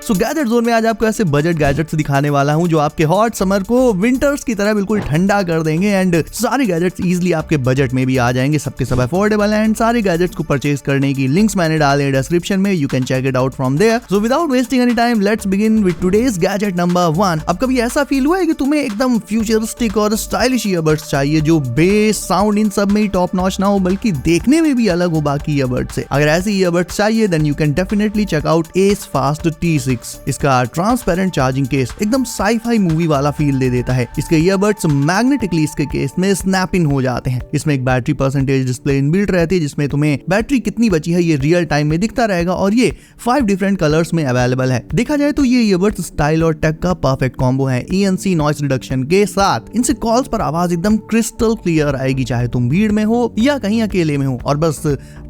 सो gadget zone में आज आपको ऐसे बजट गैजेट्स दिखाने वाला हूं जो आपके हॉट समर को विंटर्स की तरह बिल्कुल ठंडा कर देंगे एंड सारे गैजेट्स इजीली आपके बजट में भी आ जाएंगे, सबके सब अफोर्डेबल एंड सारे गैजेट्स को परचेज करने की लिंक्स मैंने डाले हैं डिस्क्रिप्शन में, you can check it out from there. So without wasting any time let's begin with today's gadget number 1। अब कभी ऐसा फील हुआ है कि तुम्हें एकदम फ्यूचरिस्टिक और स्टाइलिश ईयरबड्स चाहिए जो बेस साउंड इन सब में ही टॉप नॉच ना हो बल्कि देखने में भी अलग हो बाकी ईयरबड्स से? अगर ऐसे ईयरबड्स चाहिए then you can definitely check out S fast T6। इसका ट्रांसपेरेंट चार्जिंग केस एकदम साई-फाई मूवी वाला फील दे देता है। इसके ईयरबड्स मैग्नेटिकली इसके केस में स्नैप इन हो जाते हैं। इसमें एक बैटरी परसेंटेज डिस्प्ले इनबिल्ट रहती है जिसमें तुम्हें बैटरी कितनी बची है ये रियल टाइम में दिखता रहेगा और ये 5 डिफरेंट कलर्स में अवेलेबल है। देखा जाए तो ये ईयरबड्स स्टाइल और टेक का परफेक्ट कॉम्बो है। ENC नॉइस रिडक्शन के साथ इनसे कॉल्स पर आवाज एकदम क्रिस्टल क्लियर आएगी, चाहे तुम भीड़ में हो या कहीं अकेले में हो। और बस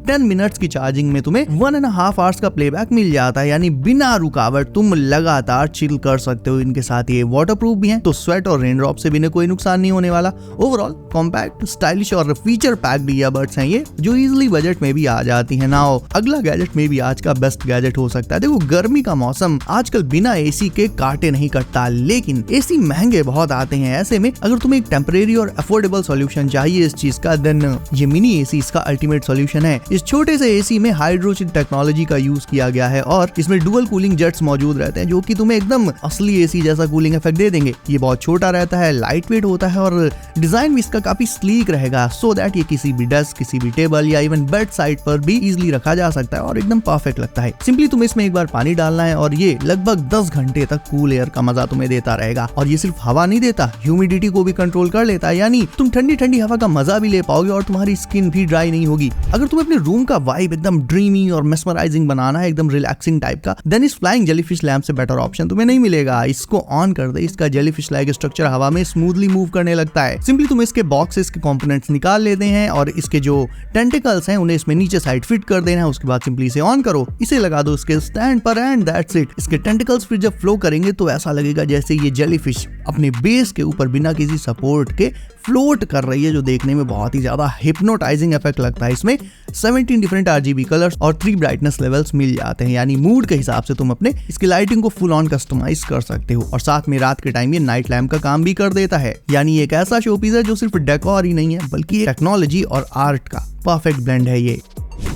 10 मिनट्स की चार्जिंग में तुम्हें 1.5 आवर्स का प्लेबैक मिल जाता है, यानी बिना रुकावट तुम लगातार चिल कर सकते हो। इनके साथ ये वाटरप्रूफ भी हैं, तो स्वेट और रेन ड्रॉप से भी कोई नुकसान नहीं होने वाला। ओवरऑल कॉम्पैक्ट, स्टाइलिश और फीचर पैक्ड ईयरबड्स हैं ये जो इजीली बजट में भी आ जाती है। नाउ अगला गैजेट में भी आज का बेस्ट गैजेट हो सकता है। देखो गर्मी का मौसम आजकल बिना एसी के काटे नहीं कटता, लेकिन एसी महंगे बहुत आते हैं। ऐसे में अगर तुम्हें एक टेम्परेरी और अफोर्डेबल सॉल्यूशन चाहिए इस चीज का देन ये मिनी एसी इसका अल्टीमेट सॉल्यूशन है। इस छोटे से एसी में हाइड्रोजन टेक्नोलॉजी का यूज किया गया है और इसमें डुअल कूलिंग जेट्स मौजूद रहते हैं जो कि तुम्हें एकदम असली एसी जैसा कूलिंग इफेक्ट दे देंगे। ये बहुत छोटा रहता है, लाइट वेट होता है और डिजाइन भी इसका काफी स्लीक रहेगा सो दैट ये किसी भी डेस्क, किसी भी टेबल या इवन बेड साइड पर भी इजीली रखा जा सकता है और एकदम परफेक्ट लगता है। सिंपली तुम्हें इसमें एक बार पानी डालना है और ये लगभग 10 घंटे तक कूल एयर का मजा तुम्हें देता रहेगा। और ये सिर्फ हवा नहीं देता, ह्यूमिडिटी को भी कंट्रोल कर लेता है, यानी तुम ठंडी ठंडी हवा का मजा भी ले पाओगे और तुम्हारी स्किन भी ड्राई नहीं होगी। अगर तुम्हें अपने रूम का वाइब एकदम ड्रीमी और मेस्मराइजिंग बनाना है, एकदम रिलैक्सिंग टाइप का, देन इस फ्लाइंग जेलीफिश लैंप से बेटर ऑप्शन तुम्हें नहीं मिलेगा। इसको ऑन कर दे, इसका जेलीफिश लाइक स्ट्रक्चर हवा में स्मूथली मूव करने लगता है। सिंपली तुम इसके बॉक्स से इसके कंपोनेंट्स निकाल लेते हैं और इसके जो टेंटिकल्स हैं उन्हें इसमें नीचे साइड फिट कर देना है। उसके बाद सिंपली इसे ऑन करो, इसे लगा दो इसके स्टैंड पर एंड दैट्स इट। इसके टेंटिकल्स फिर जब फ्लो करेंगे तो ऐसा लगेगा जैसे ये जेलीफिश अपने बेस के ऊपर बिना किसी सपोर्ट के फ्लोट कर रही है, जो देखने में बहुत ही ज्यादा हिप्नोटाइजिंग इफेक्ट लगता है। इसमें 17 डिफरेंट RGB कलर्स और 3 ब्राइटनेस लेवल्स मिल जाते हैं, यानी मूड के हिसाब से तुम अपने इसकी लाइटिंग को फुल ऑन कस्टमाइज कर सकते हो। और साथ में रात के टाइम ये नाइट लैम्प का काम भी कर देता है, यानी एक ऐसा शोपीस है जो सिर्फ डेकोर ही नहीं है बल्कि टेक्नोलॉजी और आर्ट का परफेक्ट ब्लेंड है ये।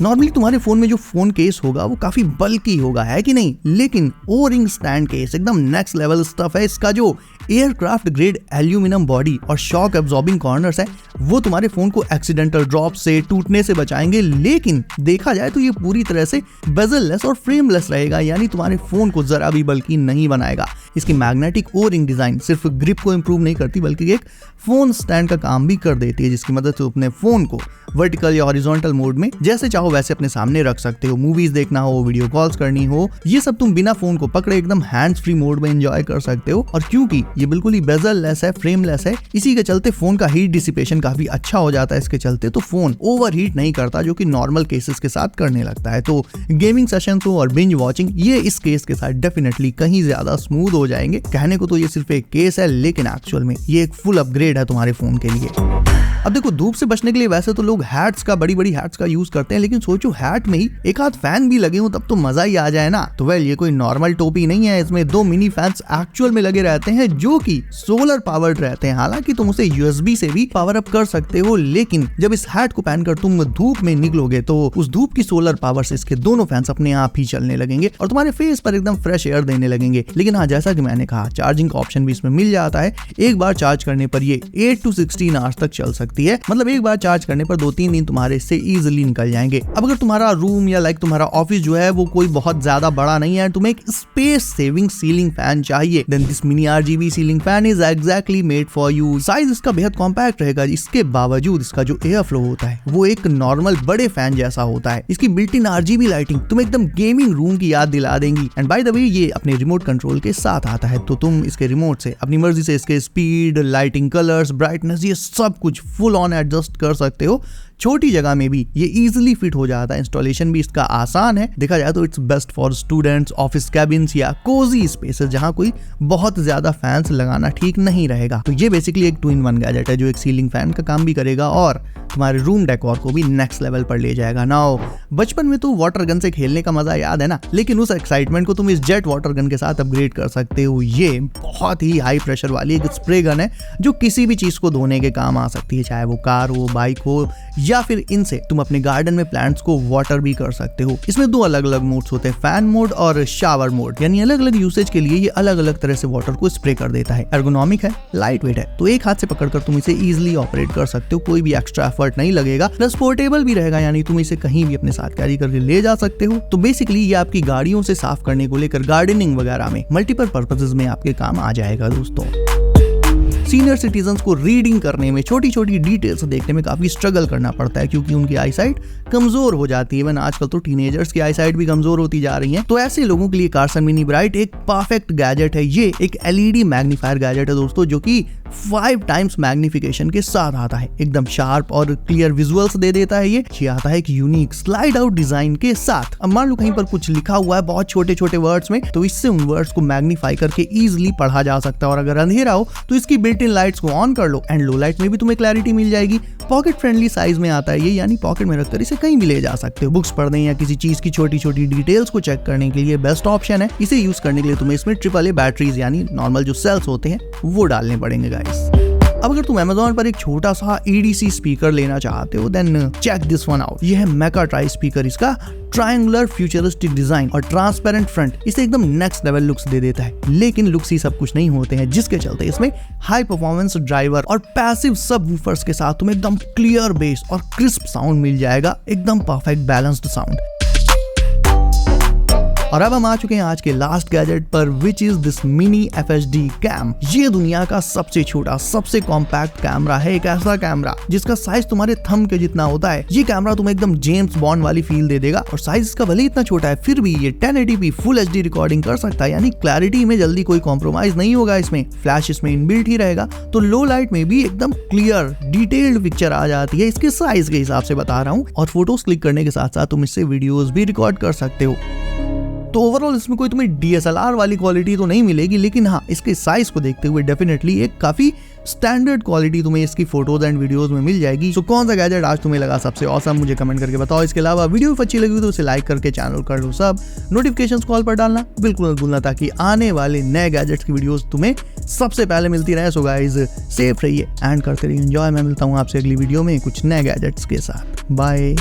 नॉर्मली तुम्हारे फोन में जो फोन केस होगा वो काफी बल्की होगा, है कि नहीं? लेकिन O-रिंग स्टैंड केस एकदम नेक्स्ट लेवल स्टफ है। इसका जो एयरक्राफ्ट ग्रेड एल्यूमिनियम बॉडी और शॉक एब्जॉर्बिंग कॉर्नर्स है वो तुम्हारे फोन को एक्सीडेंटल ड्रॉप से, टूटने से बचाएंगे। लेकिन देखा जाए तो ये पूरी तरह से बेजललेस और फ्रेमलेस रहेगा, यानी तुम्हारे फोन को जरा भी बल्कि नहीं बनाएगा। इसकी मैग्नेटिक O-रिंग डिजाइन सिर्फ ग्रिप को इंप्रूव नहीं करती बल्कि एक फोन स्टैंड का काम भी कर देती है, जिसकी मदद से अपने फोन को वर्टिकल या हॉरिजॉन्टल मोड में जैसे चाहो वैसे अपने सामने रख सकते हो। मूवीज देखना हो, वीडियो कॉल्स करनी हो, ये सब तुम बिना फोन को पकड़े एकदम हैंड्स फ्री मोड में एंजॉय कर सकते हो। और क्योंकि ये बिल्कुल ही बेजललेस है, फ्रेमलेस है, इसी के चलते फोन का हीट डिसिपेशन काफी अच्छा हो जाता है इसके चलते, तो फोन ओवरहीट नहीं करता जो कि नॉर्मल केसेस के साथ करने लगता है। तो गेमिंग सेशन हो और बिंज वॉचिंग ये इस केस के साथ डेफिनेटली कहीं ज्यादा स्मूथ हो जाएंगे। कहने को तो ये सिर्फ एक केस है लेकिन एक्चुअल में ये एक फुल अपग्रेड है तुम्हारे फोन के लिए। अब देखो धूप से बचने के लिए वैसे तो लोग हैट्स का, बड़ी बड़ी हैट्स का यूज करते हैं, लेकिन सोचो हैट में ही एक आध फैन भी लगे हो तब तो मजा ही आ जाए ना। तो वेल ये कोई नॉर्मल टोपी नहीं है, इसमें 2 मिनी फैंस एक्चुअल में लगे रहते हैं जो कि सोलर पावर्ड रहते हैं। हालांकि तुम उसे USB से भी पावर अप कर सकते हो, लेकिन जब इस हैट को पहनकर तुम धूप में निकलोगे तो उस धूप की सोलर पावर से इसके दोनों फैंस अपने आप ही चलने लगेंगे और तुम्हारे फेस पर एकदम फ्रेश एयर देने लगेंगे। लेकिन हाँ, जैसा कि मैंने कहा चार्जिंग का ऑप्शन भी इसमें मिल जाता है। एक बार चार्ज करने पर ये 8 to 16 आवर्स तक चल सकती है, मतलब एक बार चार्ज करने पर 2-3 दिन तुम्हारे इससे इजीली निकल जाएंगे। अब अगर तुम्हारा रूम या तुम्हारा ऑफिस जो है वो कोई बहुत ज्यादा बड़ा नहीं है, तुम्हें एक स्पेस सेविंग सीलिंग फैन चाहिए, then this mini RGB ceiling fan is exactly made for you. Size इसका बेहद कॉम्पैक्ट रहेगा, इसके बावजूद इसका जो एयर फ्लो होता है वो एक नॉर्मल बड़े फैन जैसा होता है। इसकी बिल्ट इन RGB लाइटिंग तुम्हें एकदम गेमिंग रूम की याद दिला देंगी। एंड बाय द वे ये अपने रिमोट कंट्रोल के साथ आता है, तो तुम इसके रिमोट से अपनी मर्जी से इसके स्पीड, लाइटिंग, कलर्स, ब्राइटनेस ये सब कुछ फुल ऑन एडजस्ट कर सकते हो, छोटी जगह में भी ये इजीली फिट हो जाता है। इंस्टॉलेशन भी इसका आसान है। देखा जाए तो it's best for students, office cabins या कोजी स्पेसेस जहां कोई बहुत ज्यादा फैंस लगाना ठीक नहीं रहेगा। तो ये बेसिकली एक 2-in-1 गैजेट है जो एक सीलिंग फैन का काम भी करेगा और तुम्हारे रूम डेकोर को भी नेक्स्ट लेवल पर ले जाएगा। नाउ बचपन में तो वाटर गन से खेलने का मजा याद है ना, लेकिन उस एक्साइटमेंट को तुम इस जेट वाटर गन के साथ अपग्रेड कर सकते हो। ये बहुत ही हाई प्रेशर वाली एक स्प्रे गन है जो किसी भी चीज को धोने के काम आ सकती है, चाहे वो कार हो, बाइक हो, या फिर इनसे तुम अपने गार्डन में प्लांट्स को वाटर भी कर सकते हो। इसमें 2 अलग अलग मोड्स होते हैं, फैन मोड और शावर मोड, यानी अलग अलग यूसेज के लिए ये अलग अलग तरह से वाटर को स्प्रे कर देता है। एर्गोनॉमिक है, लाइट वेट है, तो एक हाथ से पकड़कर तुम इसे इजिली ऑपरेट कर सकते हो, कोई भी एक्स्ट्रा एफर्ट नहीं लगेगा। प्लस पोर्टेबल भी रहेगा, यानी तुम इसे कहीं भी अपने साथ कैरी करके ले जा सकते हो। तो बेसिकली ये आपकी गाड़ियों से साफ करने को लेकर गार्डनिंग वगैरह में मल्टीपल पर्पसेस में आपके काम आ जाएगा दोस्तों। सीनियर सिटीजन्स को रीडिंग करने में, छोटी छोटी डिटेल्स देखने में काफी स्ट्रगल करना पड़ता है क्योंकि उनकी आईसाइट कमजोर हो जाती है। इवन आजकल तो टीनेजर्स की आईसाइट भी कमजोर होती जा रही है। तो ऐसे लोगों के लिए कार्सन मिनी ब्राइट एक परफेक्ट गैजेट है। ये एक एलईडी मैग्नीफायर गैजेट है दोस्तों, जो कि 5 टाइम्स मैग्निफिकेशन के साथ आता है। एकदम शार्प और क्लियर विजुअल्स दे देता है। ये आता है एक यूनिक स्लाइड आउट डिजाइन के साथ। अब मान लो कहीं पर कुछ लिखा हुआ है बहुत छोटे छोटे वर्ड्स में, तो इससे उन वर्ड्स को मैग्नीफाई करके इजिली पढ़ा जा सकता है। और अगर अंधेरा हो तो इसकी बिल्ट इन लाइट्स को ऑन कर लो एंड लो लाइट में भी तुम्हें क्लैरिटी मिल जाएगी। पॉकेट फ्रेंडली साइज में आता है ये, यानी पॉकेट में रखकर इसे कहीं भी ले जा सकते हो। बुक्स पढ़ने या किसी चीज की छोटी छोटी डिटेल्स को चेक करने के लिए बेस्ट ऑप्शन है। इसे यूज करने के लिए तुम्हें इसमें AAA बैटरीज यानी नॉर्मल जो सेल्स होते हैं वो डालने पड़ेंगे गाइस। अब अगर तुम Amazon पर एक छोटा सा EDC स्पीकर लेना चाहते हो then check this one out. यह है मेका ट्राई स्पीकर। इसका ट्रायंगुलर फ्यूचरिस्टिक डिजाइन और ट्रांसपेरेंट फ्रंट इसे एकदम नेक्स्ट लेवल लुक्स दे देता है। लेकिन लुक्स ही सब कुछ नहीं होते हैं, जिसके चलते इसमें हाई परफॉर्मेंस ड्राइवर और पैसिव सबवूफर्स के साथ तुम्हें एकदम क्लियर बेस और क्रिस्प साउंड मिल जाएगा, एकदम परफेक्ट बैलेंस्ड साउंड। और अब हम आ चुके हैं आज के लास्ट गैजेट पर, which is this mini FHD cam. ये दुनिया का सबसे छोटा, सबसे कॉम्पैक्ट कैमरा है। एक ऐसा कैमरा जिसका साइज तुम्हारे थंब के जितना होता है। ये कैमरा तुम्हें एकदम जेम्स बॉन्ड वाली फील दे देगा। और साइज इसका भले इतना छोटा है फिर भी ये 1080p फुल HD रिकॉर्डिंग कर सकता है, यानी क्लैरिटी में जल्दी कोई कॉम्प्रोमाइज नहीं होगा। इसमें फ्लैश इसमें इनबिल्ट ही रहेगा, तो लो लाइट में भी एकदम क्लियर डिटेल्ड पिक्चर आ जाती है। इसके साइज के हिसाब से बता रहा हूँ। और फोटोज क्लिक करने के साथ साथ तुम इससे वीडियोज भी रिकॉर्ड कर सकते हो। तो ओवरऑल इसमें कोई तुम्हें DSLR वाली क्वालिटी तो नहीं मिलेगी, लेकिन हाँ इसके साइज को देखते हुए डेफिनेटली एक काफी स्टैंडर्ड क्वालिटी तुम्हें इसकी फोटोज एंड वीडियोस में मिल जाएगी। सो कौन सा गैजेट आज तुम्हें लगा सबसे ऑसम, मुझे कमेंट करके बताओ। इसके अलावा वीडियो अच्छी लगी तो उसे लाइक करके चैनल कर लो सब, नोटिफिकेशंस कॉल पर डालना बिल्कुल मत भूलना, ताकि आने वाले नए गैजेट्स की वीडियोस तुम्हें सबसे पहले मिलती रहे। सो गाइज सेफ रहिए एंड करते रहिए एंजॉय। मैं मिलता हूँ आपसे अगली वीडियो में कुछ नए गैजेट्स के साथ। बाय।